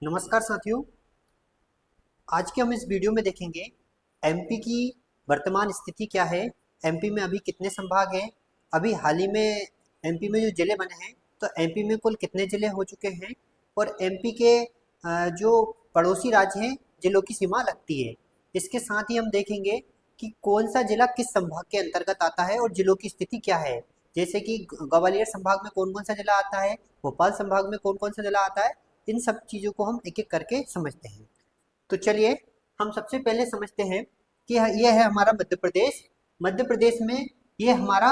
नमस्कार साथियों। आज के हम इस वीडियो में देखेंगे एमपी की वर्तमान स्थिति क्या है। एमपी में अभी कितने संभाग हैं, अभी हाल ही में एमपी में जो जिले बने हैं तो एमपी में कुल कितने जिले हो चुके हैं और एमपी के जो पड़ोसी राज्य हैं जिलों की सीमा लगती है। इसके साथ ही हम देखेंगे कि कौन सा जिला किस संभाग के अंतर्गत आता है और जिलों की स्थिति क्या है। जैसे कि ग्वालियर संभाग में कौन कौन सा जिला आता है, भोपाल संभाग में कौन कौन सा जिला आता है। इन सब चीज़ों को हम एक एक करके समझते हैं। तो चलिए हम सबसे पहले समझते हैं कि यह है हमारा मध्य प्रदेश। मध्य प्रदेश में ये हमारा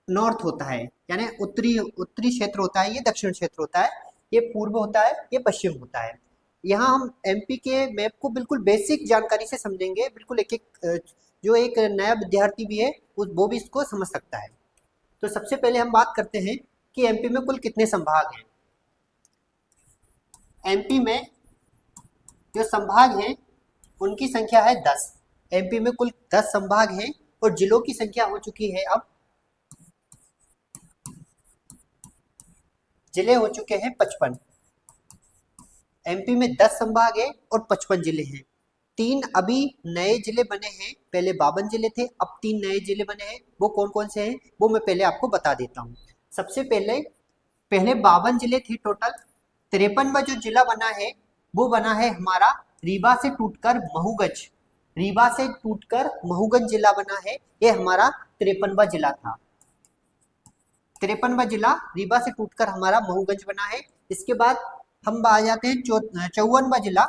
नॉर्थ होता है, यानी उत्तरी उत्तरी क्षेत्र होता है, ये दक्षिण क्षेत्र होता है, ये पूर्व होता है, ये पश्चिम होता है। यहाँ हम एमपी के मैप को बिल्कुल बेसिक जानकारी से समझेंगे, बिल्कुल एक एक जो एक नया विद्यार्थी भी है वो भी इसको समझ सकता है। तो सबसे पहले हम बात करते हैं कि एमपी में कुल कितने संभाग हैं। एमपी में जो संभाग हैं उनकी संख्या है 10। एमपी में कुल 10 संभाग हैं और जिलों की संख्या हो चुकी है, अब जिले हो चुके हैं 55। एमपी में 10 संभाग है और 55 जिले हैं। 3 अभी नए जिले बने हैं, पहले 52 जिले थे, अब 3 नए जिले बने हैं। वो कौन कौन से हैं वो मैं पहले आपको बता देता हूँ। सबसे पहले पहले 52 जिले थे टोटल। 53वां जो जिला बना है वो बना है हमारा रीवा से टूटकर महूगंज। रीवा से टूटकर महूगंज जिला बना है, ये हमारा 53वां जिला था। 53वां जिला रीवा से टूटकर हमारा महूगंज बना है। इसके बाद हम आ जाते हैं 54वां जिला,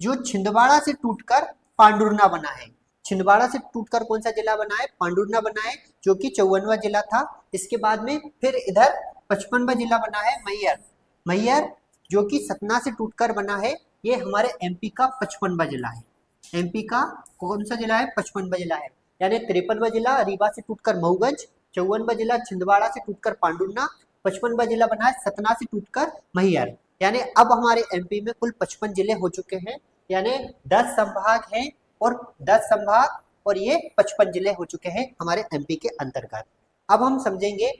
जो छिंदवाड़ा से टूटकर पांडुरना बना है। छिंदवाड़ा से टूटकर कौन सा जिला बना है, पांडुरना बना है, जो कि 54वां जिला था। इसके बाद में फिर इधर 55वां जिला बना है मैहर। मैहर जो कि सतना से टूटकर बना है, ये हमारे एमपी का 55वां जिला है। एमपी का कौन सा जिला है, 55वां जिला है। यानी 53वां जिला रीवा से टूटकर महूगंज, 54वां जिला छिंदवाड़ा से टूटकर पांडुरना, 55वां जिला बना है सतना से टूटकर मैहर। यानी अब हमारे एमपी में कुल 55 जिले हो चुके हैं, यानी 10 संभाग हैं और 10 संभाग और ये 55 जिले हो चुके हैं हमारे एमपी के अंतर्गत। अब हम समझेंगे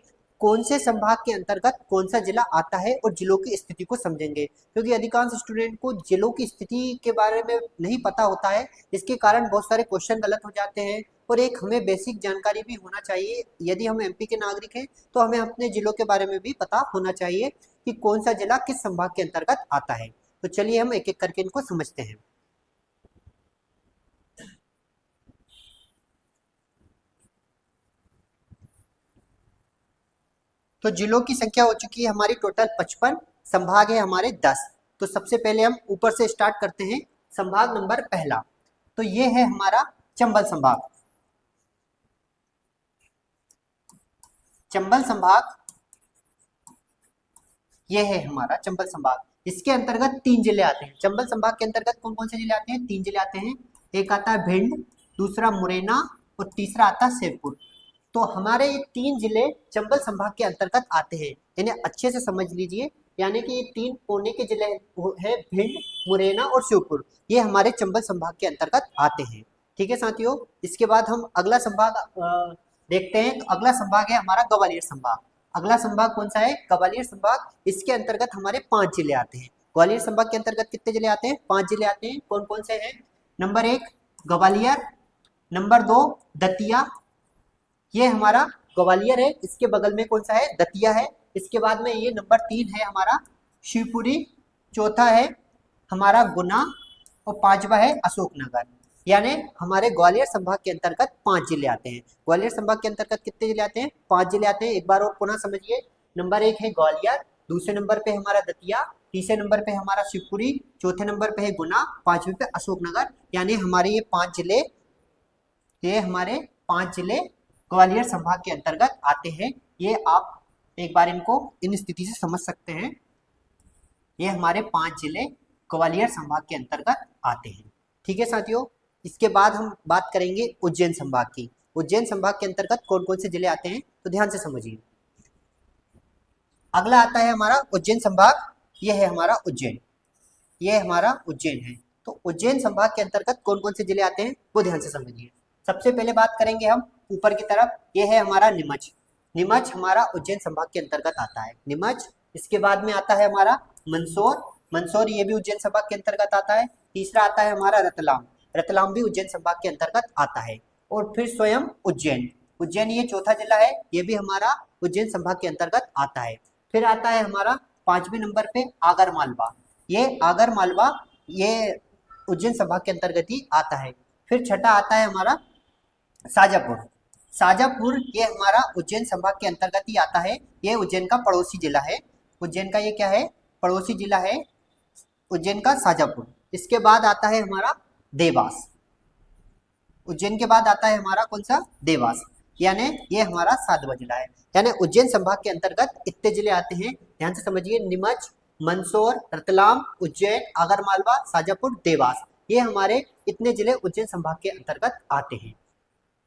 कौन से संभाग के अंतर्गत कौन सा जिला आता है और जिलों की स्थिति को समझेंगे, क्योंकि अधिकांश स्टूडेंट को जिलों की स्थिति के बारे में नहीं पता होता है। इसके कारण बहुत सारे क्वेश्चन गलत हो जाते हैं और एक हमें बेसिक जानकारी भी होना चाहिए। यदि हम एमपी के नागरिक हैं तो हमें अपने जिलों के बारे में भी पता होना चाहिए कि कौन सा जिला किस संभाग के अंतर्गत आता है। तो चलिए हम एक एक करके इनको समझते हैं। तो जिलों की संख्या हो चुकी है हमारी टोटल 55, संभाग है हमारे 10। तो सबसे पहले हम ऊपर से स्टार्ट करते हैं। संभाग नंबर पहला तो ये है हमारा चंबल संभाग। चंबल संभाग ये है हमारा चंबल संभाग। इसके अंतर्गत 3 जिले आते हैं। चंबल संभाग के अंतर्गत कौन कौन से जिले आते हैं, 3 जिले आते हैं। एक आता है भिंड, दूसरा मुरैना और तीसरा आता है शिवपुर। तो हमारे ये 3 जिले चंबल संभाग के अंतर्गत आते हैं, इन्हें अच्छे से समझ लीजिए। यानी कि ये 3 कोने के जिले हैं, भिंड, मुरैना और शिवपुर, ये हमारे चंबल संभाग के अंतर्गत आते हैं। ठीक है साथियों। इसके बाद हम अगला संभाग देखते हैं। तो अगला संभाग है हमारा ग्वालियर संभाग। अगला संभाग कौन सा है, ग्वालियर संभाग। इसके अंतर्गत हमारे 5 जिले आते हैं। ग्वालियर संभाग के अंतर्गत कितने जिले आते हैं, 5 जिले आते हैं। कौन कौन से हैं, नंबर 1 ग्वालियर, नंबर 2 दतिया, ये हमारा ग्वालियर है। इसके बगल में कौन सा है, दतिया है। इसके बाद में ये नंबर 3 है हमारा शिवपुरी, चौथा है हमारा गुना और 5वां है अशोकनगर। यानी हमारे ग्वालियर संभाग के अंतर्गत 5 जिले आते हैं। ग्वालियर संभाग के अंतर्गत कितने जिले आते हैं, 5 जिले आते हैं। एक बार और पुनः समझिए। नंबर 1 है ग्वालियर, दूसरे नंबर पे हमारा दतिया, तीसरे नंबर पे हमारा शिवपुरी, चौथे नंबर पे है गुना, 5वें पे अशोकनगर। यानी हमारे ये 5 जिले, ये हमारे 5 जिले ग्वालियर संभाग के अंतर्गत आते हैं। ये आप एक बार इनको इन स्थिति से समझ सकते हैं। ये हमारे 5 जिले ग्वालियर संभाग के अंतर्गत आते हैं। ठीक है साथियों। इसके बाद हम बात करेंगे उज्जैन संभाग की। उज्जैन संभाग के अंतर्गत कौन कौन से जिले आते हैं, तो ध्यान से समझिए। अगला आता है हमारा उज्जैन संभाग। ये है हमारा उज्जैन, ये हमारा उज्जैन है। तो उज्जैन संभाग के अंतर्गत कौन कौन से जिले आते हैं वो ध्यान से समझिए। सबसे पहले बात करेंगे हम ऊपर की तरफ, ये है हमारा नीमच। नीमच हमारा उज्जैन संभाग के अंतर्गत आता है, नीमच। इसके बाद में आता है हमारा मंदसौर, मंदसौर ये भी उज्जैन संभाग के अंतर्गत आता है। तीसरा आता है हमारा रतलाम, रतलाम भी उज्जैन संभाग के अंतर्गत आता है। और फिर स्वयं उज्जैन, उज्जैन ये चौथा जिला है, ये भी हमारा उज्जैन संभाग के अंतर्गत आता है। फिर आता है हमारा 5वें नंबर पे आगर मालवा, ये आगर मालवा ये उज्जैन संभाग के अंतर्गत ही आता है। फिर छठा आता है हमारा शाजापुर, शाजापुर ये हमारा उज्जैन संभाग के अंतर्गत ही आता है, ये उज्जैन का पड़ोसी जिला है। उज्जैन का ये क्या है, पड़ोसी जिला है उज्जैन का शाजापुर। इसके बाद आता है हमारा देवास, उज्जैन के बाद आता है हमारा कौन सा, देवास, यानी ये हमारा 7वां जिला है। यानी उज्जैन संभाग के अंतर्गत इतने जिले आते हैं, ध्यान से समझिए, नीमच, मंदसौर, रतलाम, उज्जैन, आगरमालवा, शाजापुर, देवास, ये हमारे इतने जिले उज्जैन संभाग के अंतर्गत आते हैं।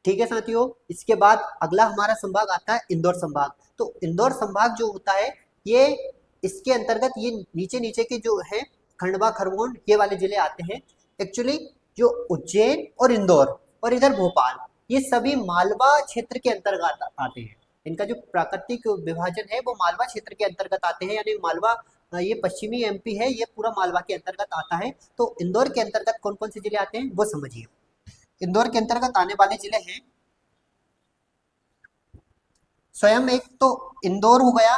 ठीक है साथियों, इसके बाद अगला हमारा संभाग आता है इंदौर संभाग। तो इंदौर संभाग जो होता है ये इसके अंतर्गत ये नीचे नीचे के जो है खंडवा, खरगोन, ये वाले जिले आते हैं। एक्चुअली जो उज्जैन और इंदौर और इधर भोपाल, ये सभी मालवा क्षेत्र के अंतर्गत आते हैं। इनका जो प्राकृतिक विभाजन है वो मालवा क्षेत्र के अंतर्गत आते हैं, यानी मालवा ये पश्चिमी एमपी है, ये पूरा मालवा के अंतर्गत आता है। तो इंदौर के अंतर्गत कौन कौन से जिले आते हैं वो समझिए। इंदौर के अंतर्गत आने वाले जिले हैं स्वयं, एक तो इंदौर हो गया,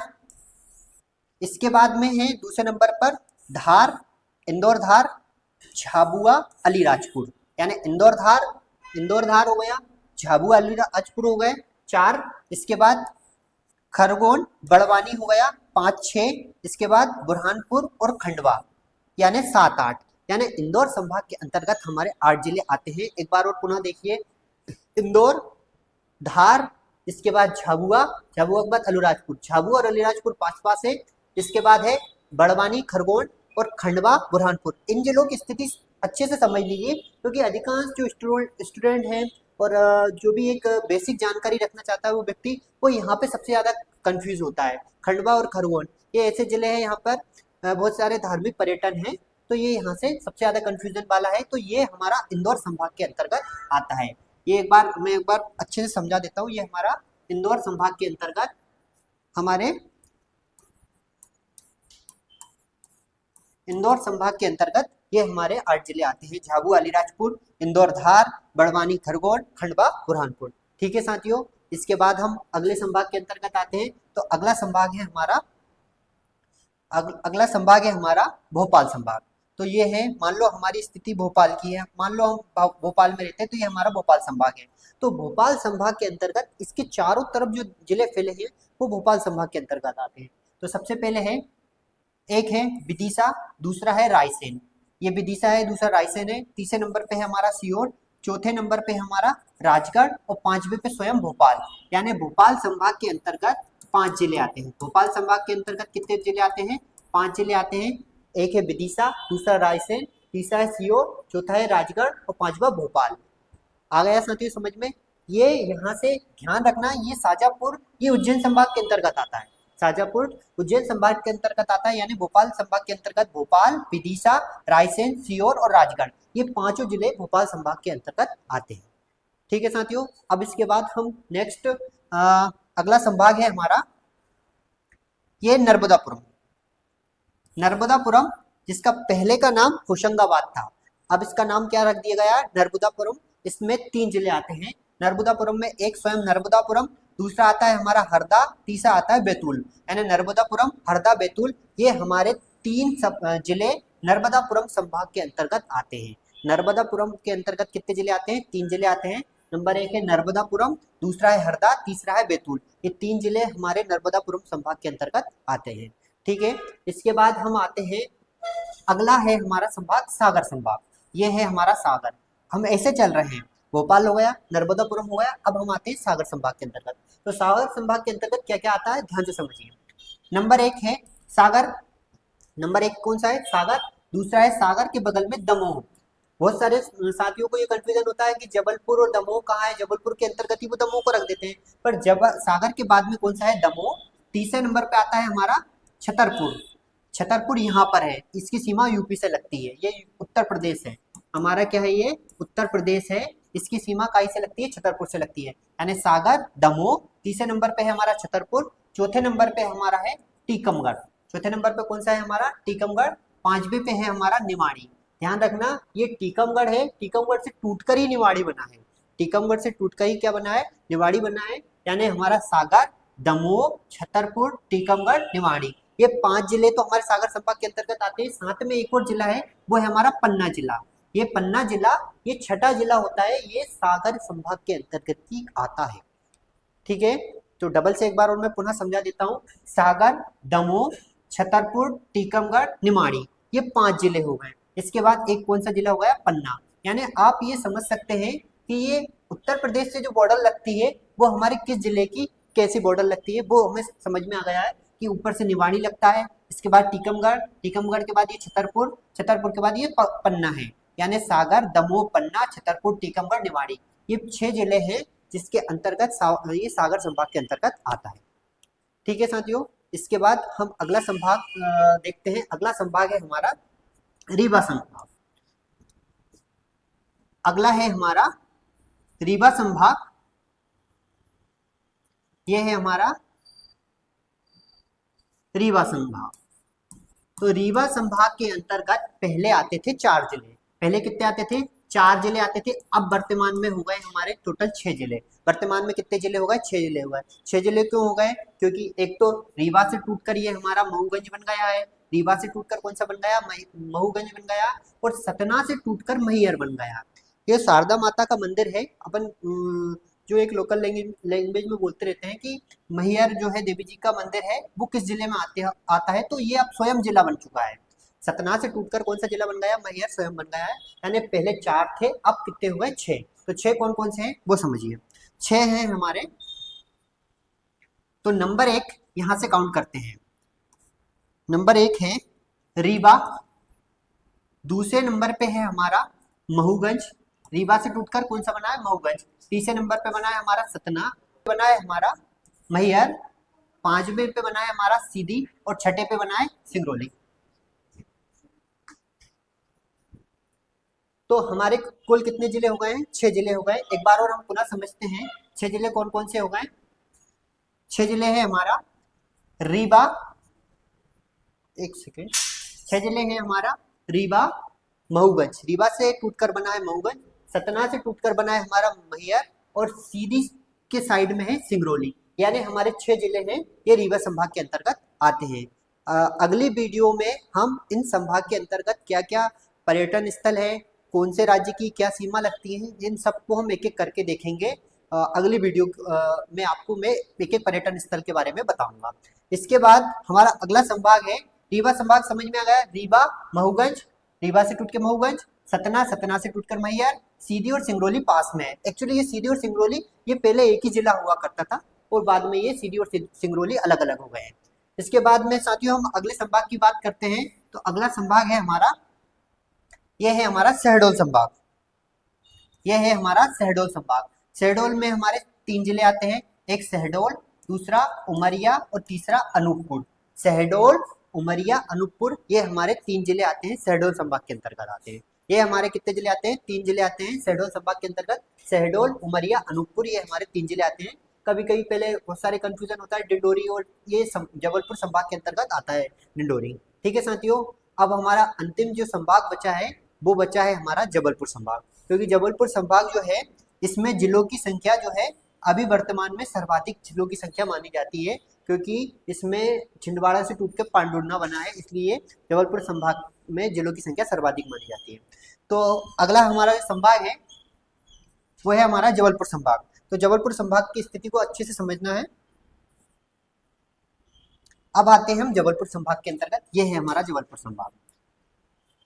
इसके बाद में है दूसरे नंबर पर धार, इंदौर धार, झाबुआ, अलीराजपुर, यानी इंदौर धार हो गया, झाबुआ अलीराजपुर हो गए 4, इसके बाद खरगोन, बड़वानी हो गया 5 6, इसके बाद बुरहानपुर और खंडवा यानी 7 8, यानी इंदौर संभाग के अंतर्गत हमारे 8 जिले आते हैं। एक बार और पुनः देखिए, इंदौर, धार, इसके बाद झाबुआ, झाबुआ के बाद अलीराजपुर, झाबुआ और अलीराजपुर पास पास है, इसके बाद है बड़वानी, खरगोन और खंडवा, बुरहानपुर। इन जिलों की स्थिति अच्छे से समझ लीजिए, क्योंकि अधिकांश जो स्टूडेंट हैं और जो भी एक बेसिक जानकारी रखना चाहता है वो व्यक्ति, वो यहाँ पे सबसे ज़्यादा कंफ्यूज होता है। खंडवा और खरगोन ये ऐसे जिले हैं, यहाँ पर बहुत सारे धार्मिक पर्यटन हैं, तो ये यहाँ से सबसे ज़्यादा कंफ्यूजन वाला है। तो ये हमारा इंदौर संभाग के अंतर्गत आता है। ये मैं एक बार अच्छे से समझा देता हूँ। ये हमारा इंदौर संभाग के अंतर्गत हमारे इंदौर संभाग के अंतर्गत ये हमारे 8 जिले आते हैं, झाबुआ, अलीराजपुर, इंदौर धार, बड़वानी, खरगोन, खंडवा, बुरहानपुर। ठीक है साथियों, इसके बाद हम अगले संभाग के अंतर्गत आते हैं। तो अगला संभाग है हमारा भोपाल संभाग। तो ये है, मान लो हमारी स्थिति भोपाल की है, मान लो हम भोपाल में रहते हैं, तो ये हमारा भोपाल संभाग है। तो भोपाल संभाग के अंतर्गत इसके चारों तरफ जो जिले फैले हैं वो भोपाल संभाग के अंतर्गत आते हैं। तो सबसे पहले है, एक है विदिशा, दूसरा है रायसेन, ये विदिशा है, दूसरा रायसेन है। तीसरे नंबर पे है हमारा सीहोर, चौथे नंबर पे हमारा राजगढ़ और 5वें पे स्वयं भोपाल। यानी भोपाल संभाग के अंतर्गत 5 जिले आते हैं। भोपाल संभाग के अंतर्गत कितने जिले आते हैं, 5 जिले आते हैं। एक है विदिशा, दूसरा रायसेन, तीसरा है सीहोर, चौथा है राजगढ़ और 5वां भोपाल। आ गया साथियों समझ में। ये यहाँ से ध्यान रखना, ये शाजापुर ये उज्जैन संभाग के अंतर्गत आता है, शाजापुर उज्जैन संभाग के अंतर्गत आता है। यानी भोपाल संभाग के अंतर्गत भोपाल, विदिशा, रायसेन, सीहोर और राजगढ़, ये 5 जिले भोपाल संभाग के अंतर्गत आते हैं। ठीक है साथियों, अब इसके बाद हम नेक्स्ट अगला संभाग है हमारा ये नर्मदापुरम। नर्मदापुरम जिसका पहले का नाम होशंगाबाद था, अब इसका नाम क्या रख दिया गया, नर्मदापुरम। इसमें 3 जिले आते हैं नर्मदापुरम में, एक स्वयं नर्मदापुरम, दूसरा आता है हमारा हरदा, तीसरा आता है बैतूल। यानी नर्मदापुरम, हरदा, बैतूल, ये हमारे 3 जिले नर्मदापुरम संभाग के अंतर्गत आते हैं। नर्मदापुरम के अंतर्गत कितने जिले आते हैं, 3 जिले आते हैं। नंबर 1 है नर्मदापुरम, दूसरा है हरदा, तीसरा है बैतूल। ये 3 जिले हमारे नर्मदापुरम संभाग के अंतर्गत आते हैं। ठीक है, इसके बाद हम आते हैं, अगला है हमारा संभाग सागर संभाग। ये है हमारा सागर। हम ऐसे चल रहे हैं, भोपाल हो गया, नर्मदापुरम हो गया, अब हम आते हैं सागर संभाग के अंतर्गत। तो सागर संभाग के अंतर्गत क्या क्या आता है, ध्यान से समझिए। नंबर 1 है सागर, नंबर 1 कौन सा है, सागर। दूसरा है सागर के बगल में दमोह। बहुत सारे साथियों को ये कंफ्यूजन होता है कि जबलपुर और दमोह कहाँ है, जबलपुर के अंतर्गत ही वो दमोह को रख देते हैं, पर जब सागर के बाद में कौन सा है, दमोह। तीसरे नंबर पे आता है हमारा छतरपुर। छतरपुर यहाँ पर है, इसकी सीमा यूपी से लगती है, ये उत्तर प्रदेश है हमारा, क्या है ये उत्तर प्रदेश है, इसकी सीमा कहीं से लगती है, छतरपुर से लगती है। यानी सागर, दमोह, तीसरे नंबर पे है हमारा छतरपुर, चौथे नंबर पे हमारा है टीकमगढ़। चौथे नंबर पे कौन सा है हमारा टीकमगढ़, पांचवे पे है हमारा निमाड़ी। ध्यान रखना ये टीकमगढ़ है, टीकमगढ़ से टूटकर ही निवाड़ी बना है, टीकमगढ़ से टूटकर ही क्या बना है, निवाड़ी बना है। यानी हमारा सागर, दमोह, छतरपुर, टीकमगढ़, निवाड़ी, ये 5 जिले तो हमारे सागर संभाग के अंतर्गत आते हैं। साथ में एक और जिला है, वो है हमारा पन्ना जिला। ये पन्ना जिला ये छठा जिला होता है, ये सागर संभाग के अंतर्गत ही आता है। ठीक है, तो डबल से एक बार और मैं पुनः समझा देता हूँ। सागर, दमोह, छतरपुर, टीकमगढ़, निमाड़ी, ये 5 जिले हो गए। इसके बाद एक कौन सा जिला हो गया, पन्ना। यानी आप ये समझ सकते हैं कि ये उत्तर प्रदेश से जो बॉर्डर लगती है वो हमारे किस जिले की कैसी बॉर्डर लगती है, वो हमें समझ में आ गया है कि ऊपर से निवाड़ी लगता है, इसके बाद टीकमगढ़, टीकमगढ़ के बाद ये छतरपुर, छतरपुर के बाद ये पन्ना है। यानी सागर, दमोह, पन्ना, छतरपुर, टीकमगढ़, निवाड़ी, ये 6 जिले हैं जिसके अंतर्गत ये सागर संभाग के अंतर्गत आता है। ठीक है साथियों, इसके बाद हम अगला संभाग देखते हैं। अगला संभाग है हमारा रीवा संभाग। अगला है हमारा रीवा संभाग, यह है हमारा रीवा संभाग। तो रीवा संभाग के अंतर्गत पहले आते थे 4 जिले। पहले कितने आते थे, 4 जिले आते थे। अब वर्तमान में हो गए हमारे टोटल 6 जिले। वर्तमान में कितने जिले हो गए, 6 जिले हो गए। 6 जिले क्यों हो गए, क्योंकि एक तो रीवा से टूटकर ये हमारा महूगंज बन गया है, रीवा से टूटकर कौन सा बन गया, महूगंज बन गया, और सतना से टूटकर मैहर बन गया। ये शारदा माता का मंदिर है। अपन जो एक लोकल लैंग्वेज में बोलते रहते हैं कि मैहर जो है देवी जी का मंदिर है, वो किस जिले में आता है, तो ये अब स्वयं जिला बन चुका है। सतना से टूटकर कौन सा जिला बन गया, मैहर स्वयं बन गया है। यानी पहले 4 थे, अब कितने हुए, 6। तो 6 कौन कौन से हैं वो समझिए। 6 हैं हमारे। तो नंबर 1 यहां से काउंट करते हैं। नंबर 1 है रीवा, दूसरे नंबर पे है हमारा महूगंज, रीवा से टूटकर कौन सा बना है, महूगंज। तीसरे नंबर पे बना है हमारा सतना, बना है हमारा मैहर, 5वें पे बना है हमारा सीधी, और 6ठे पे बना है सिंगरौली। तो हमारे कुल कितने जिले हो गए हैं, 6 जिले हो गए। एक बार और हम पुनः समझते हैं 6 जिले कौन कौन से हो गए। 6 जिले हैं हमारा रीवा, एक सेकेंड, 6 जिले हैं हमारा रीवा, महूगंज, रीवा से टूटकर बना है महूगंज, सतना से टूटकर बना है हमारा मैहर, और सीधी के साइड में है सिंगरौली। यानी हमारे 6 जिले हैं, ये रीवा संभाग के अंतर्गत आते हैं। अगली वीडियो में हम इन संभाग के अंतर्गत क्या क्या पर्यटन स्थल है, कौन से राज्य की क्या सीमा लगती है, इन सबको हम एक एक करके देखेंगे। अगली वीडियो में आपको मैं एक एक पर्यटन स्थल के बारे में बताऊंगा। इसके बाद हमारा अगला संभाग है रीवा संभाग। समझ में आ गया, रीवा, महूगंज, रीवा से टूट के महूगंज, सतना, सतना से टूटकर मैहर, सीधी और सिंगरौली पास में है। एक्चुअली ये सीधी और सिंगरौली ये पहले एक ही जिला हुआ करता था, और बाद में ये सीधी और सिंगरौली अलग अलग हो गए हैं। इसके बाद में साथियों हम अगले संभाग की बात करते हैं। तो अगला संभाग है हमारा, यह है हमारा शहडोल संभाग। यह है हमारा शहडोल संभाग। शहडोल में हमारे 3 जिले आते हैं, एक शहडोल, दूसरा उमरिया, और तीसरा अनूपपुर। शहडोल, उमरिया, अनूपपुर, ये हमारे 3 जिले आते हैं, शहडोल संभाग के अंतर्गत आते हैं। ये हमारे कितने जिले आते हैं, 3 जिले आते हैं शहडोल संभाग के अंतर्गत। शहडोल, उमरिया, अनूपपुर, ये हमारे 3 जिले आते हैं। कभी कभी पहले बहुत सारे कंफ्यूजन होता है डिंडोरी, और ये जबलपुर संभाग के अंतर्गत आता है डिंडोरी। ठीक है साथियों, अब हमारा अंतिम जो संभाग बचा है वो बचा है हमारा जबलपुर संभाग। क्योंकि जबलपुर संभाग जो है इसमें जिलों की संख्या जो है अभी वर्तमान में सर्वाधिक जिलों की संख्या मानी जाती है, क्योंकि इसमें छिंदवाड़ा से टूट के पांडुर्ना बना है, इसलिए जबलपुर संभाग में जिलों की संख्या सर्वाधिक मानी जाती है। तो अगला हमारा जो संभाग है वो है हमारा जबलपुर संभाग। तो जबलपुर संभाग की स्थिति को अच्छे से समझना है। अब आते हैं हम जबलपुर संभाग के अंतर्गत, ये है हमारा जबलपुर संभाग।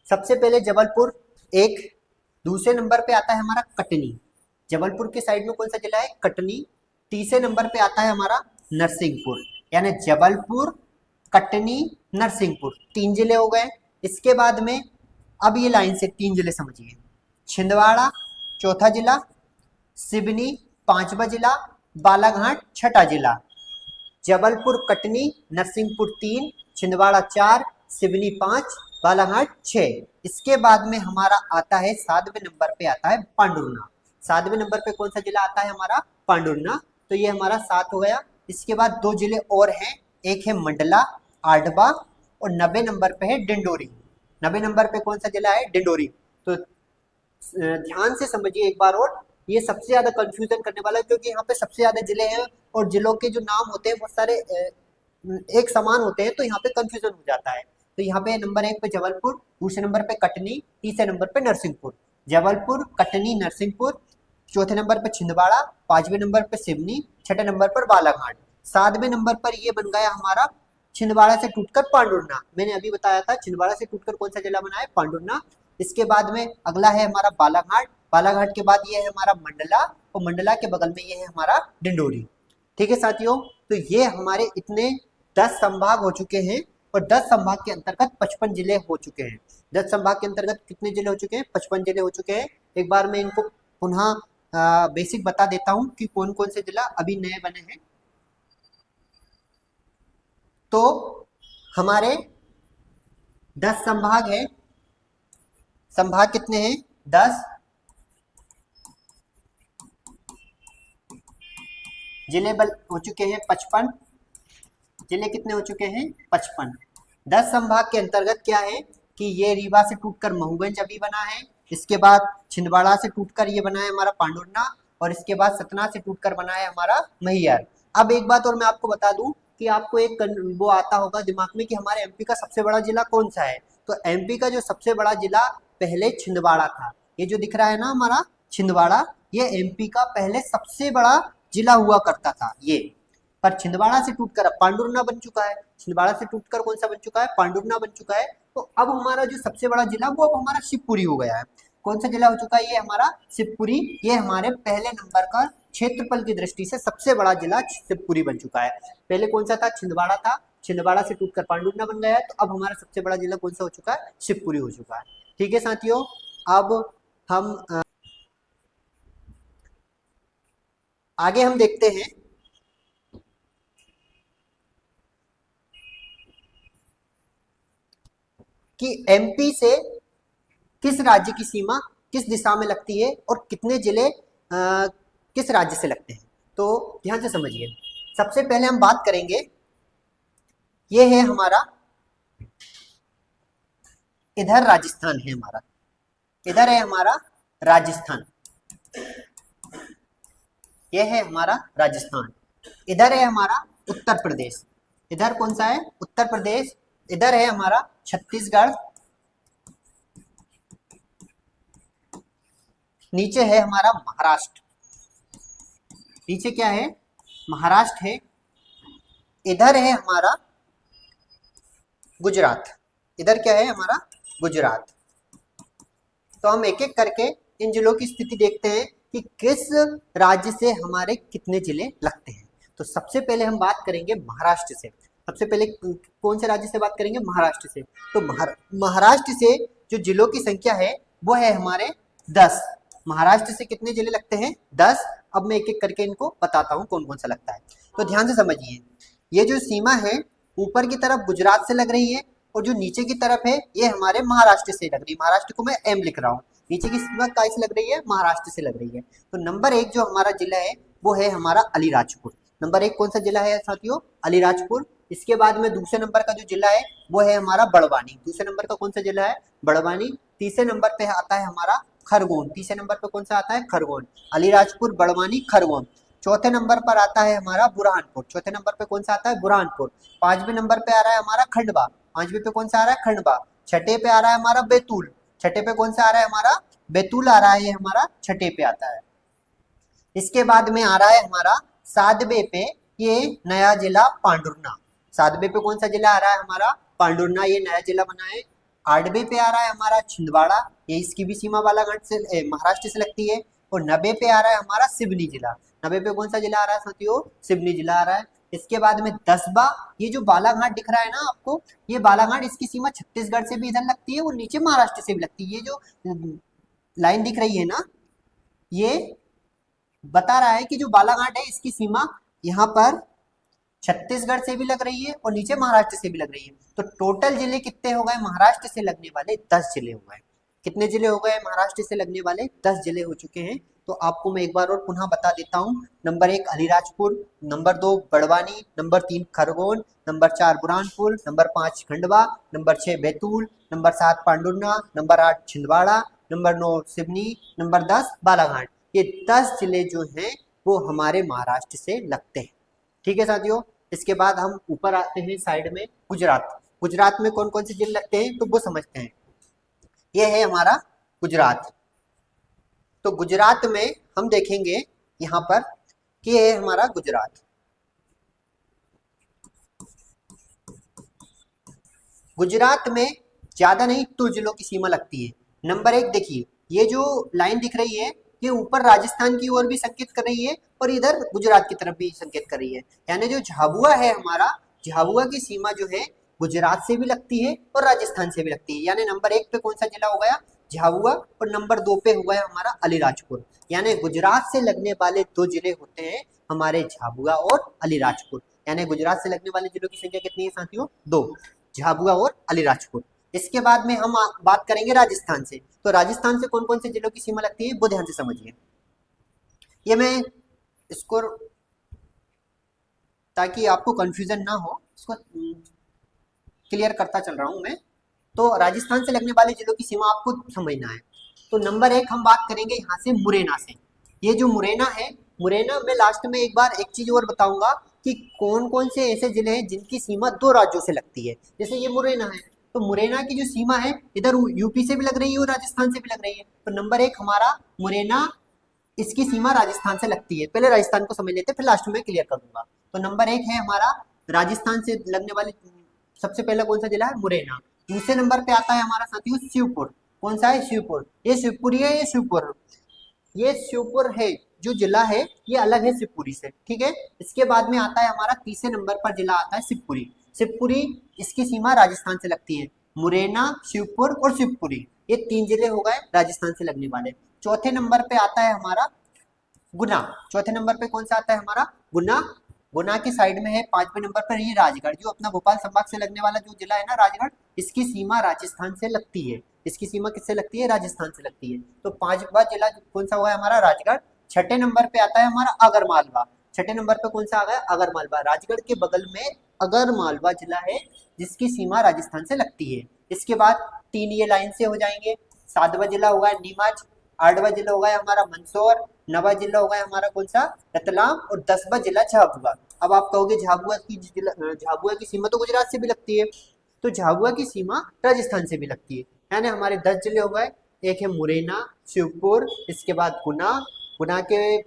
सबसे पहले जबलपुर एक, दूसरे नंबर पे आता है हमारा कटनी। जबलपुर के साइड में कौन सा जिला है, कटनी। तीसरे नंबर पे आता है हमारा नरसिंहपुर। यानी जबलपुर, कटनी, नरसिंहपुर, 3 जिले हो गए। इसके बाद में अब ये लाइन से 3 जिले समझिए, छिंदवाड़ा चौथा जिला, सिवनी 5वां जिला, बालाघाट 6ठा जिला। जबलपुर, कटनी, नरसिंहपुर 3, छिंदवाड़ा 4, सिवनी 5, बालाघाट 6। इसके बाद में हमारा आता है 7वें नंबर पे आता है पांडुर्ना। 7वें नंबर पे कौन सा जिला आता है हमारा, पांडुर्ना। तो ये हमारा 7 हो गया। इसके बाद 2 जिले और हैं, एक है मंडला, आडवा, और 90 नंबर पे है डिंडोरी। 90 नंबर पे कौन सा जिला है? डिंडोरी। तो ध्यान से समझिए एक बार और, ये सबसे ज्यादा कंफ्यूजन करने वाला है क्योंकि यहाँ पे सबसे ज्यादा जिले हैं और जिलों के जो नाम होते हैं बहुत सारे एक समान होते हैं, तो यहाँ पे कंफ्यूजन हो जाता है। तो यहाँ पे नंबर 1 पे जबलपुर, दूसरे नंबर पे कटनी, तीसरे नंबर पे नरसिंहपुर। जबलपुर, कटनी, नरसिंहपुर। चौथे नंबर पे छिंदवाड़ा, पांचवें नंबर पे सिवनी, छठे नंबर पर बालाघाट, सातवें नंबर पर ये बन गया हमारा छिंदवाड़ा से टूटकर पांडुरना। मैंने अभी बताया था छिंदवाड़ा से टूटकर कौन सा जिला बना है? पांडुरना। इसके बाद में अगला है हमारा बालाघाट, बालाघाट के बाद ये है हमारा मंडला, और मंडला के बगल में ये है हमारा डिंडोरी। ठीक है साथियों, तो ये हमारे इतने 10 संभाग हो चुके हैं और 10 संभाग के अंतर्गत 55 जिले हो चुके हैं। 10 संभाग के अंतर्गत कितने जिले हो चुके हैं? 55 जिले हो चुके हैं। एक बार मैं इनको पुनः बेसिक बता देता हूं कि कौन कौन से जिला अभी नए बने हैं। तो हमारे 10 संभाग है। संभाग कितने हैं? 10। जिले हो चुके हैं 55। जिले कितने हो चुके हैं? 55। 10 संभाग के अंतर्गत क्या है कि ये रीवा से टूटकर महूगंज अभी बना है, इसके बाद छिंदवाड़ा से टूटकर ये बना है हमारा पांडुरना, और इसके बाद सतना से टूटकर बना है हमारा मैहर। अब एक बात और मैं आपको बता दूं कि आपको एक वो आता होगा दिमाग में कि हमारे एमपी का सबसे बड़ा जिला कौन सा है। तो एमपी का जो सबसे बड़ा जिला पहले छिंदवाड़ा था। ये जो दिख रहा है ना हमारा छिंदवाड़ा, ये एमपी का पहले सबसे बड़ा जिला हुआ करता था ये, पर छिंदवाड़ा से टूटकर अब पांडुरना बन चुका है। छिंदवाड़ा से टूटकर कौन सा बन चुका है? पांडुरना बन चुका है। तो अब हमारा जो सबसे बड़ा जिला वो अब हमारा शिवपुरी हो गया है। कौन सा जिला हो चुका है? ये हमारा शिवपुरी। ये हमारे पहले नंबर का क्षेत्रफल की दृष्टि से सबसे बड़ा जिला शिवपुरी बन चुका है। पहले कौन सा था? छिंदवाड़ा था। छिंदवाड़ा से टूटकर पांडुरना बन गया है, तो अब हमारा सबसे बड़ा जिला कौन सा हो चुका है? शिवपुरी हो चुका है। ठीक है साथियों, अब हम आगे हम देखते हैं कि एमपी से किस राज्य की सीमा किस दिशा में लगती है और कितने जिले किस राज्य से लगते हैं। तो ध्यान से समझिए, सबसे पहले हम बात करेंगे, ये है हमारा इधर राजस्थान है हमारा, इधर है हमारा राजस्थान, ये है हमारा राजस्थान। इधर है हमारा उत्तर प्रदेश, इधर कौन सा है? उत्तर प्रदेश। इधर है हमारा छत्तीसगढ़, नीचे है हमारा महाराष्ट्र, नीचे क्या है? महाराष्ट्र है। इधर है हमारा गुजरात, इधर क्या है हमारा? गुजरात। तो हम एक एक करके इन जिलों की स्थिति देखते हैं कि किस राज्य से हमारे कितने जिले लगते हैं। तो सबसे पहले हम बात करेंगे महाराष्ट्र से। सबसे पहले कौन से राज्य से बात करेंगे? महाराष्ट्र से। तो महाराष्ट्र से जो जिलों की संख्या है वो है हमारे 10। महाराष्ट्र से कितने जिले लगते हैं? 10। अब मैं एक एक करके इनको बताता हूँ कौन कौन सा लगता है। तो ध्यान से समझिए, ये जो सीमा है ऊपर की तरफ गुजरात से लग रही है, और जो नीचे की तरफ है ये हमारे महाराष्ट्र से लग रही है। महाराष्ट्र को मैं एम लिख रहा हूँ, नीचे की सीमा कैसे लग रही है? महाराष्ट्र से लग रही है। तो नंबर 1 जो हमारा जिला है वो है हमारा अलीराजपुर। नंबर 1 कौन सा जिला है साथियों? अलीराजपुर। इसके बाद में दूसरे नंबर का जो जिला है वो है हमारा बड़वानी। दूसरे नंबर का कौन सा जिला है? बड़वानी। तीसरे नंबर पे आता है हमारा खरगोन। तीसरे नंबर पे कौन सा आता है? खरगोन। अलीराजपुर, बड़वानी, खरगोन। चौथे नंबर पर आता है हमारा बुरहानपुर। चौथे नंबर पे कौन सा आता है? बुरहानपुर। पांचवें नंबर पे आ रहा है हमारा खंडवा। पांचवें पे कौन सा आ रहा है? खंडवा। छठे पे आ रहा है हमारा बैतूल। छठे पे कौन सा आ रहा है हमारा? बैतूल आ रहा है, ये हमारा छठे पे आता है। इसके बाद में आ रहा है हमारा सातवें पे ये नया जिला पांडुरना। सातवें पे कौन सा जिला आ रहा है हमारा? पांडुरना, ये नया जिला बना है। आठवें पे आ रहा है हमारा छिंदवाड़ा, ये इसकी भी सीमा बालाघाट से महाराष्ट्र से लगती है। और 90 पे आ रहा है हमारा सिवनी जिला। 90 पे कौन सा जिला आ रहा है साथियों? सिवनी जिला आ रहा है। इसके बाद में 10वां, ये जो बालाघाट दिख रहा है ना आपको, ये बालाघाट, इसकी सीमा छत्तीसगढ़ से भी इधर लगती है और नीचे महाराष्ट्र से भी लगती है। ये जो लाइन दिख रही है ना, ये बता रहा है कि जो बालाघाट है इसकी सीमा यहाँ पर छत्तीसगढ़ से भी लग रही है और नीचे महाराष्ट्र से भी लग रही है। तो टोटल जिले कितने हो गए? महाराष्ट्र से लगने वाले 10 जिले हो गए। कितने जिले हो गए महाराष्ट्र से लगने वाले? 10 जिले हो चुके हैं। तो आपको मैं एक बार और पुनः बता देता हूँ। Number 1 Alirajpur, number 2 Barwani, number 3 Khargone, number 4 Burhanpur, number 5 Khandwa, number 6 Betul, number 7 Pandhurna, number 8 Chhindwara, number 9 Seoni, number 10 Balaghat. ये 10 जिले जो हैं वो हमारे महाराष्ट्र से लगते हैं। ठीक है साथियों। इसके बाद हम ऊपर आते हैं साइड में गुजरात। गुजरात में कौन कौन से जिले लगते हैं तो वो समझते हैं। ये है हमारा गुजरात। तो गुजरात में हम देखेंगे यहाँ पर कि ये है हमारा गुजरात। गुजरात में ज्यादा नहीं 2 जिलों की सीमा लगती है। नंबर 1 देखिए, ये जो लाइन दिख रही है ये ऊपर राजस्थान की ओर भी संकेत कर रही है और इधर गुजरात की तरफ भी संकेत कर रही है। यानी जो झाबुआ है हमारा, झाबुआ की सीमा जो है गुजरात से भी लगती है और राजस्थान से भी लगती है। यानी नंबर 1 पे कौन सा जिला हो गया? झाबुआ। और नंबर 2 पे हो गया हमारा अलीराजपुर। यानी गुजरात से लगने वाले 2 जिले होते हैं हमारे झाबुआ और अलीराजपुर। यानी गुजरात से लगने वाले जिलों की संख्या कितनी है साथियों? 2, झाबुआ और अलीराजपुर। इसके बाद में हम बात करेंगे राजस्थान से। तो राजस्थान से कौन कौन से जिलों की सीमा लगती है वो ध्यान से समझिए। ये मैं इसको, ताकि आपको कंफ्यूजन ना हो, इसको क्लियर करता चल रहा हूं मैं। तो राजस्थान से लगने वाले जिलों की सीमा आपको समझना है। तो नंबर 1 हम बात करेंगे यहाँ से मुरैना से। ये जो मुरैना है, मुरैना में लास्ट में एक बार एक चीज और बताऊंगा कि कौन कौन से ऐसे जिले हैं जिनकी सीमा 2 राज्यों से लगती है। जैसे ये मुरैना है, तो मुरैना की जो सीमा है इधर यूपी से भी लग रही है और राजस्थान से भी लग रही है। तो नंबर 1 हमारा मुरैना, इसकी सीमा राजस्थान से लगती है। पहले राजस्थान को समझ लेते हैं, फिर लास्ट में क्लियर कर दूंगा। तो नंबर 1 है हमारा राजस्थान से लगने वाले, सबसे पहला कौन सा जिला है? मुरैना। दूसरे नंबर पे आता है हमारा साथियों शिवपुर। कौन सा है? शिवपुर। ये शिवपुरी है, ये शिवपुर, ये शिवपुर है जो जिला है ये अलग है शिवपुरी से। ठीक है। इसके बाद में आता है हमारा तीसरे नंबर पर जिला आता है शिवपुरी। शिवपुरी, इसकी सीमा राजस्थान से लगती है। मुरैना, शिवपुर और शिवपुरी, ये 3 जिले हो गए राजस्थान से लगने वाले। चौथे नंबर पे आता है हमारा गुना। चौथे नंबर पे कौन सा आता है हमारा? गुना। गुना के साइड में है 5वें नंबर पर ये राजगढ़, जो अपना भोपाल संभाग से लगने वाला जो जिला है ना राजगढ़, इसकी सीमा राजस्थान से लगती है। इसकी सीमा किससे लगती है? राजस्थान से लगती है। तो 5वां जिला कौन सा हुआ है हमारा? राजगढ़। छठे नंबर पे आता है हमारा आगरमालवा। छठे नंबर पे कौन सा आ गया? आगरमालवा। राजगढ़ के बगल में आगरमालवा जिला है जिसकी सीमा राजस्थान से लगती है। इसके बाद 3 ये लाइन से हो जाएंगे। 7वां जिला होगा नीमच, 8वां जिला होगा हमारा मंदसौर, 9वां जिला होगा हमारा कौन सा? रतलाम, और 10वां जिला झाबुआ। अब आप कहोगे झाबुआ की सीमा तो गुजरात से भी लगती है, तो झाबुआ की सीमा राजस्थान से भी लगती है। यानी हमारे 10 जिले हो गए। एक है मुरैना, शिवपुर, इसके बाद गुना, गुना के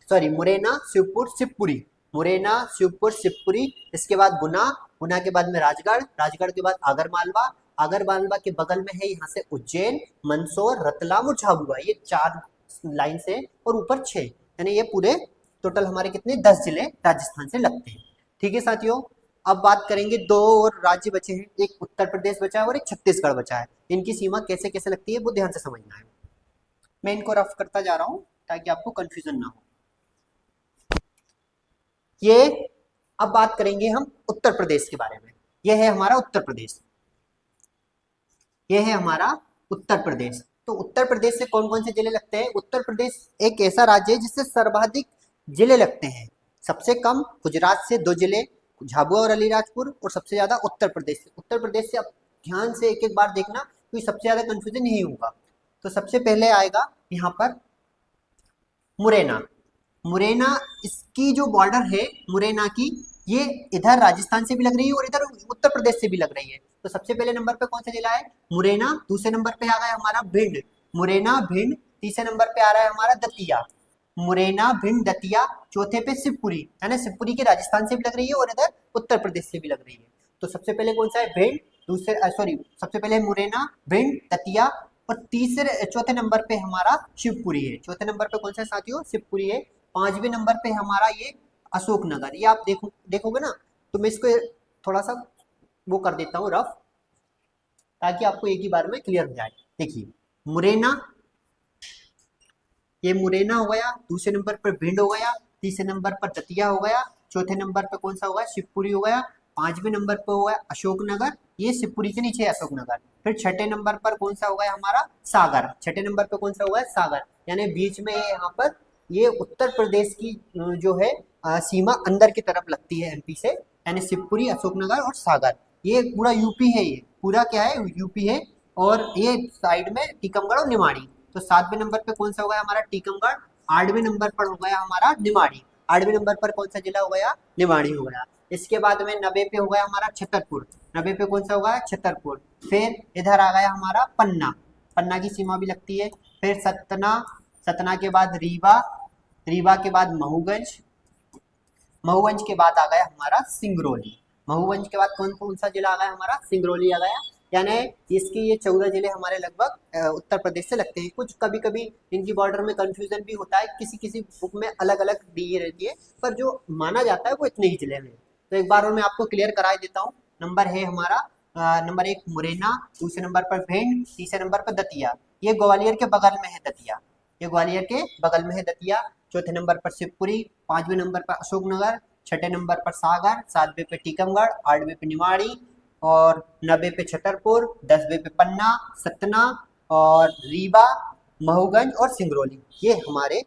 सॉरी मुरैना, शिवपुर, शिवपुरी, मुरैना, शिवपुर, शिवपुरी, इसके बाद गुना, गुना के बाद में राजगढ़, राजगढ़ के बाद आगरमालवा, आगरमालवा के बगल में है यहाँ से उज्जैन, मंदसौर, रतलाम और झाबुआ। ये 4 लाइन से और ऊपर 6, यानी ये पूरे टोटल हमारे कितने? 10 जिले राजस्थान से लगते हैं। ठीक है साथियों। अब बात करेंगे 2 और राज्य बचे हैं, एक उत्तर प्रदेश बचा है और एक छत्तीसगढ़ बचा है। इनकी सीमा कैसे कैसे लगती है वो ध्यान से समझना है। मैं इनको रफ करता जा रहा हूँ ताकि आपको कंफ्यूजन ना हो। ये अब बात करेंगे हम उत्तर प्रदेश के बारे में। यह है हमारा उत्तर प्रदेश, यह है हमारा उत्तर प्रदेश। तो उत्तर प्रदेश से कौन कौन से जिले लगते हैं? उत्तर प्रदेश एक ऐसा राज्य है जिससे सर्वाधिक जिले लगते हैं। सबसे कम गुजरात से 2 जिले, झाबुआ और अलीराजपुर, और सबसे ज्यादा उत्तर प्रदेश से। उत्तर प्रदेश से अब ध्यान से एक एक बार देखना, क्योंकि सबसे ज्यादा कंफ्यूजन नहीं होगा। तो सबसे पहले आएगा यहाँ पर मुरैना। मुरैना, इसकी जो बॉर्डर है मुरैना की, ये इधर राजस्थान से भी लग रही है और इधर उत्तर प्रदेश से भी लग रही है। तो सबसे पहले नंबर पे कौन सा जिला है? मुरैना। दूसरे नंबर पे आ गया हमारा भिंड, मुरैना, भिंड। तीसरे नंबर पे आ रहा है हमारा दतिया, मुरैना, भिंड, दतिया। चौथे पे शिवपुरी, यानी शिवपुरी के राजस्थान से भी लग रही है और इधर उत्तर प्रदेश से भी लग रही है। तो सबसे पहले कौन सा है? भिंड। सबसे पहले मुरैना, भिंड, दतिया, और चौथे नंबर पे हमारा शिवपुरी है। चौथे नंबर पे कौन सा है साथियों? शिवपुरी है। 5वें नंबर पे हमारा ये अशोकनगर। ये आप देखोगे ना, तो मैं इसको थोड़ा सा वो कर देता हूँ रफ, ताकि आपको एक ही बार में क्लियर हो जाए। देखिए मुरैना, ये मुरैना हो गया। दूसरे नंबर पर भिंड हो गया। तीसरे नंबर पर दतिया हो गया। चौथे नंबर पर कौन सा होगा? शिवपुरी हो गया। 5वें नंबर पर हो गया अशोकनगर। ये शिवपुरी के नीचे अशोकनगर। फिर छठे नंबर पर कौन सा होगा हमारा, सागर। छठे नंबर पर कौन सा होगा, सागर। यानी बीच में ये यहाँ पर ये उत्तर प्रदेश की जो है सीमा अंदर की तरफ लगती है एमपी से, यानी शिवपुरी, अशोकनगर और सागर। ये पूरा यूपी है, ये पूरा क्या है, यूपी है। और ये साइड में टीकमगढ़ और निमाड़ी। तो 7वें नंबर पे कौन सा होगा हमारा, टीकमगढ़। 8वें नंबर पर हो गया हमारा निमाड़ी। 8वें नंबर पर कौन सा जिला हो गया, निमाड़ी हो गया। इसके बाद में 90 पे हो गया हमारा छतरपुर। 90 पे कौन सा होगा, छतरपुर। फिर इधर आ गया हमारा पन्ना, पन्ना की सीमा भी लगती है। फिर सतना, सतना के बाद रीवा, रीवा के बाद महूगंज, महूगंज के बाद आ गया हमारा सिंगरौली। महूगंज के बाद कौन कौन सा जिला आ गया हमारा, सिंगरौली आ गया। यानी इसके ये 14 जिले हमारे लगभग उत्तर प्रदेश से लगते हैं। कुछ कभी कभी इनकी बॉर्डर में कंफ्यूजन भी होता है, किसी किसी बुक में अलग अलग दी रहती है, पर जो माना जाता है वो इतने ही जिले में। तो एक बार और मैं आपको क्लियर करा देता हूँ। नंबर है हमारा नंबर 1 मुरैना, दूसरे नंबर पर भिंड, तीसरे नंबर पर दतिया। ये ग्वालियर के बगल में है दतिया, ये ग्वालियर के बगल में है दतिया। चौथे नंबर पर शिवपुरी, 5वें नंबर पर अशोकनगर, छठे नंबर पर सागर, 7वें पे टीकमगढ़, 8वें पे निवाड़ी और 90 पे छतरपुर, 10वें पे पन्ना, सतना और रीवा, महूगंज और सिंगरौली। ये हमारे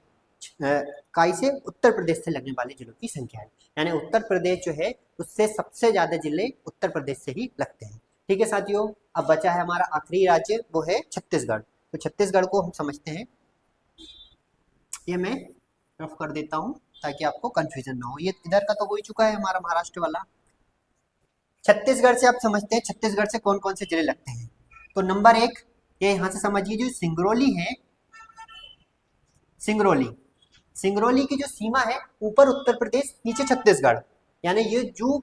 काई से उत्तर प्रदेश से लगने वाले जिलों की संख्या है। यानी उत्तर प्रदेश जो है उससे सबसे ज्यादा जिले उत्तर प्रदेश से ही लगते हैं। ठीक है साथियों, अब बचा है हमारा आखिरी राज्य, वो है छत्तीसगढ़। तो छत्तीसगढ़ को हम समझते हैं। ये मैं रफ कर देता हूँ ताकि आपको कंफ्यूजन ना हो। ये इधर का तो हो ही चुका है हमारा महाराष्ट्र वाला। छत्तीसगढ़ से आप समझते हैं छत्तीसगढ़ से कौन कौन से जिले लगते हैं। तो नंबर 1 ये यहाँ से समझिए, जो सिंगरौली है, सिंगरौली, सिंगरौली की जो सीमा है, ऊपर उत्तर प्रदेश, नीचे छत्तीसगढ़। यानी ये जो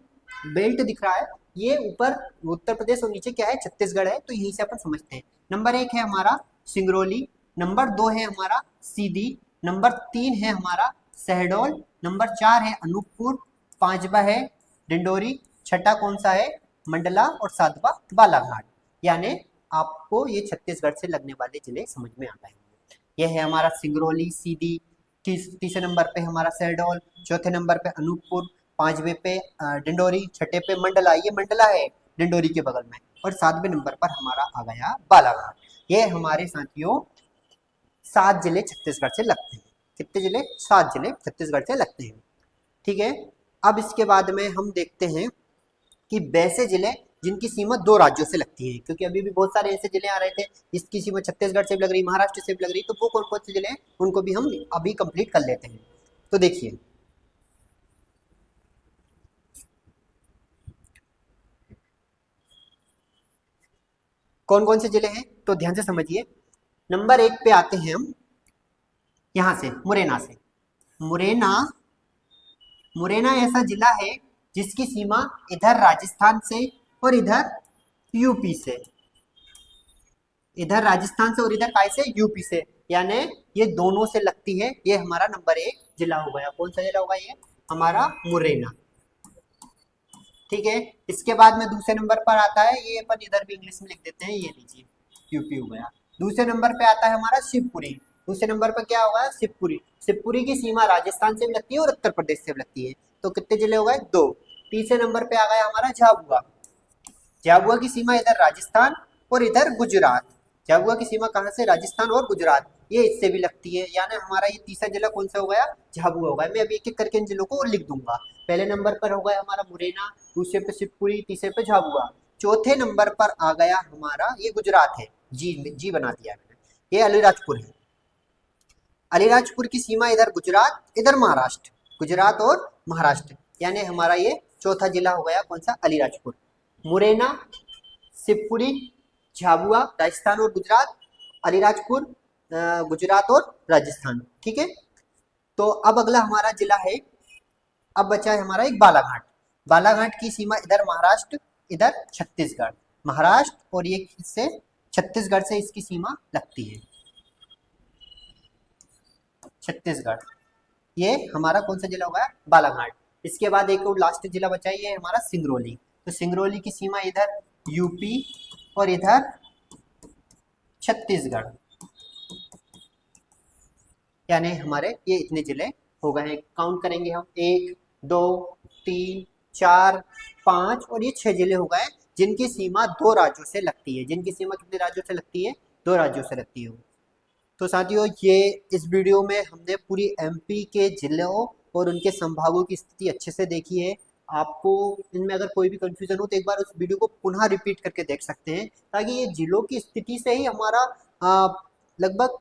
बेल्ट दिख रहा है ये ऊपर उत्तर प्रदेश और नीचे क्या है, छत्तीसगढ़ है। तो यहीं से अपन समझते हैं। नंबर 1 है हमारा सिंगरौली, नंबर 2 है हमारा सीधी, नंबर 3 है हमारा शहडोल, नंबर 4 है अनूपपुर, 5वां है डिंडोरी, छठा कौन सा है, मंडला और 7वां बालाघाट। यानी आपको ये छत्तीसगढ़ से लगने वाले जिले समझ में आ गए। यह है हमारा सिंगरौली, सीधी, तीसरे नंबर पे हमारा शहडोल, चौथे नंबर पे अनूपपुर, 5वें पे डिंडोरी, छठे पे मंडला, ये मंडला है डिंडोरी के बगल में, और 7वें नंबर पर हमारा आ गया बालाघाट। ये हमारे साथियों 7 जिले छत्तीसगढ़ से लगते हैं। कितने जिले, 7 जिले छत्तीसगढ़ से लगते हैं। ठीक है, अब इसके बाद में हम देखते हैं कि वैसे जिले जिनकी सीमा 2 राज्यों से लगती है, क्योंकि अभी भी बहुत सारे ऐसे जिले आ रहे थे जिसकी सीमा छत्तीसगढ़ से भी लग रही, महाराष्ट्र से भी लग रही, तो वो कौन कौन से जिले हैं उनको भी हम अभी कंप्लीट कर लेते हैं। तो देखिए, कौन कौन से जिले हैं तो ध्यान से समझिए। नंबर 1 पे आते हैं हम यहां से, मुरैना से। मुरैना, मुरैना ऐसा जिला है जिसकी सीमा इधर राजस्थान से और इधर यूपी से, इधर राजस्थान से और इधर काय से, यूपी से, यानी ये दोनों से लगती है। ये हमारा नंबर 1 जिला हो गया। कौन सा जिला होगा ये हमारा, मुरैना। ठीक है, इसके बाद में दूसरे नंबर पर आता है, ये अपन इधर भी इंग्लिश में लिख देते हैं, ये लीजिए यूपी हो गया। दूसरे नंबर पे आता है हमारा शिवपुरी। दूसरे नंबर पर क्या होगा, शिवपुरी। शिवपुरी की सीमा राजस्थान से भी लगती है और उत्तर प्रदेश से भी लगती है। तो कितने जिले हो गए, 2। तीसरे नंबर पे आ गया हमारा झाबुआ। झाबुआ की सीमा इधर राजस्थान और इधर गुजरात। झाबुआ की सीमा कहाँ से, राजस्थान और गुजरात, ये इससे भी लगती है। यानी हमारा ये तीसरा जिला कौन सा हो गया, झाबुआ हो गया। मैं अभी एक एक करके इन जिलों को लिख दूंगा। पहले नंबर पर हो गया हमारा मुरैना, दूसरे पे शिवपुरी, तीसरे पे झाबुआ। चौथे नंबर पर आ गया हमारा, ये गुजरात है, जी बना दिया मैंने, ये अलीराजपुर है। अलीराजपुर की सीमा इधर गुजरात, इधर महाराष्ट्र, गुजरात और महाराष्ट्र। यानी हमारा ये चौथा जिला हो गया कौन सा, अलीराजपुर। मुरैना, शिवपुरी, झाबुआ राजस्थान और गुजरात, अलीराजपुर गुजरात और राजस्थान। ठीक है, तो अब अगला हमारा जिला है, अब बचा है हमारा एक बालाघाट। बालाघाट की सीमा इधर महाराष्ट्र, इधर छत्तीसगढ़, महाराष्ट्र और ये इससे छत्तीसगढ़ से इसकी सीमा लगती है, छत्तीसगढ़। ये हमारा कौन सा जिला होगा, बालाघाट। इसके बाद एक और लास्ट जिला बचा है, ये हमारा सिंगरौली। तो सिंगरौली की सीमा इधर यूपी और इधर छत्तीसगढ़। यानी हमारे ये इतने जिले हो गए हैं। काउंट करेंगे हम, 1 2 3 4 5 और ये 6 जिले हो गए जिनकी सीमा 2 राज्यों से लगती है। जिनकी सीमा कितने राज्यों से लगती है? 2 राज्यों से लगती है। तो साथियों, ये इस वीडियो में हमने पूरी एमपी के जिलों और उनके संभागों की स्थिति अच्छे से देखी है। आपको इनमें अगर कोई भी कंफ्यूजन हो तो एक बार उस वीडियो को पुनः रिपीट करके देख सकते हैं, ताकि ये जिलों की स्थिति से ही हमारा लगभग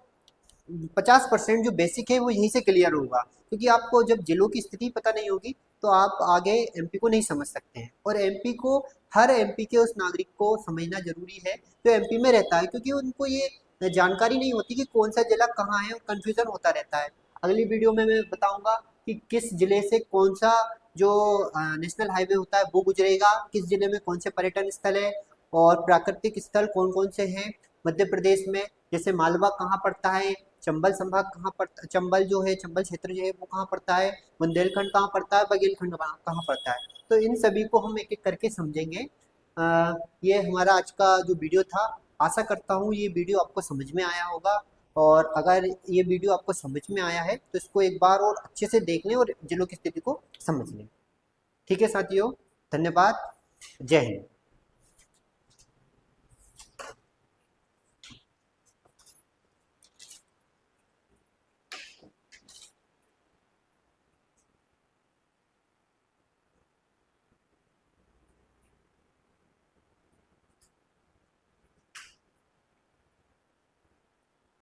50% जो बेसिक है वो यहीं से क्लियर होगा। क्योंकि आपको जब जिलों की स्थिति पता नहीं होगी तो आप आगे एमपी को नहीं समझ सकते हैं। और एमपी को, हर एमपी के उस नागरिक को समझना जरूरी है जो एमपी में रहता है, क्योंकि उनको ये जानकारी नहीं होती कि कौन सा जिला कहाँ है और कन्फ्यूजन होता रहता है। अगली वीडियो में मैं बताऊंगा कि किस जिले से कौन सा जो नेशनल हाईवे होता है वो गुजरेगा, किस जिले में कौन से पर्यटन स्थल है और प्राकृतिक स्थल कौन कौन से हैं मध्य प्रदेश में। जैसे मालवा कहाँ पड़ता है, चंबल संभाग कहाँ पड़ता, चंबल जो है, चंबल क्षेत्र जो है वो कहाँ पड़ता है, बुंदेलखंड कहाँ पड़ता है, बघेलखंड कहाँ पड़ता है। तो इन सभी को हम एक एक करके समझेंगे। ये हमारा आज का जो वीडियो था। आशा करता हूँ ये वीडियो आपको समझ में आया होगा, और अगर ये वीडियो आपको समझ में आया है तो इसको एक बार और अच्छे से देख लें और जिलों की स्थिति को समझ लें। ठीक है साथियों, धन्यवाद। जय हिंद।